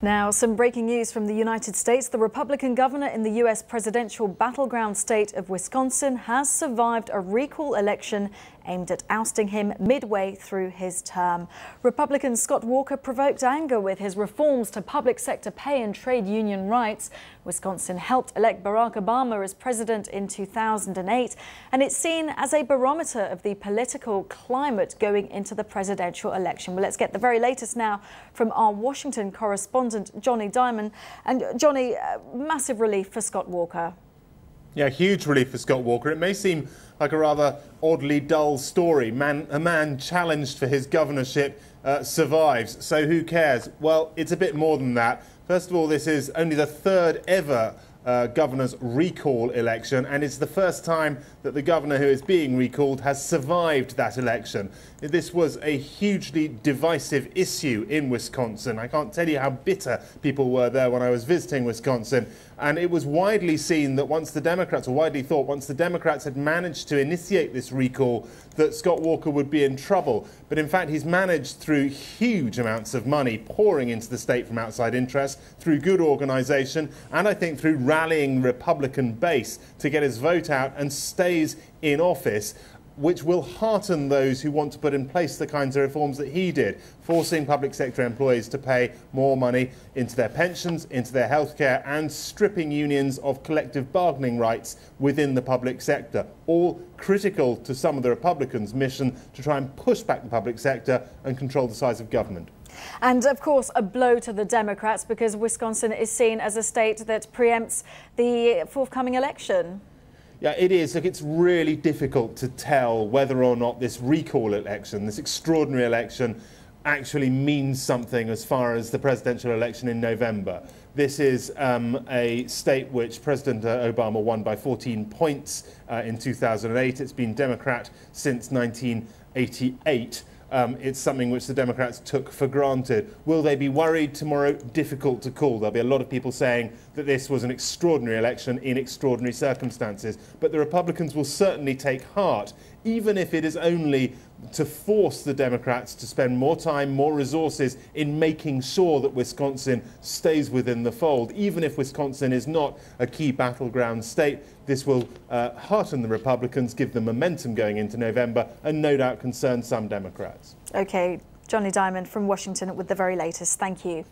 Now, some breaking news from the United States. The Republican governor in the U.S. presidential battleground state of Wisconsin has survived a recall election aimed at ousting him midway through his term. Republican Scott Walker provoked anger with his reforms to public sector pay and trade union rights. Wisconsin helped elect Barack Obama as president in 2008, and it's seen as a barometer of the political climate going into the presidential election. Well, let's get the very latest now from our Washington correspondent, Jonny Dymond. And Jonny, massive relief for Scott Walker. Yeah, huge relief for Scott Walker. It may seem like a rather oddly dull story. A man challenged for his governorship survives, so who cares? Well, it's a bit more than that. First of all, this is only the third ever governor's recall election, and it's the first time that the governor who is being recalled has survived that election. This was a hugely divisive issue in Wisconsin. I can't tell you how bitter people were there when I was visiting Wisconsin, and it was widely seen that once the Democrats, or widely thought, once the Democrats had managed to initiate this recall, that Scott Walker would be in trouble. But in fact, he's managed through huge amounts of money pouring into the state from outside interests, through good organisation, and I think through rallying the Republican base to get his vote out, and stays in office, which will hearten those who want to put in place the kinds of reforms that he did, forcing public sector employees to pay more money into their pensions, into their healthcare, and stripping unions of collective bargaining rights within the public sector, all critical to some of the Republicans' mission to try and push back the public sector and control the size of government. And of course, a blow to the Democrats, because Wisconsin is seen as a state that preempts the forthcoming election. Yeah, it is. Look, it's really difficult to tell whether or not this recall election, this extraordinary election, actually means something as far as the presidential election in November. This is a state which President Obama won by 14 points in 2008. It's been Democrat since 1988. It's something which the Democrats took for granted. Will they be worried tomorrow? Difficult to call. There'll be a lot of people saying that this was an extraordinary election in extraordinary circumstances. But the Republicans will certainly take heart, even if it is only to force the Democrats to spend more time, more resources in making sure that Wisconsin stays within the fold. Even if Wisconsin is not a key battleground state, this will hearten the Republicans, give them momentum going into November, and no doubt concern some Democrats. OK, Jonny Dymond from Washington with the very latest. Thank you.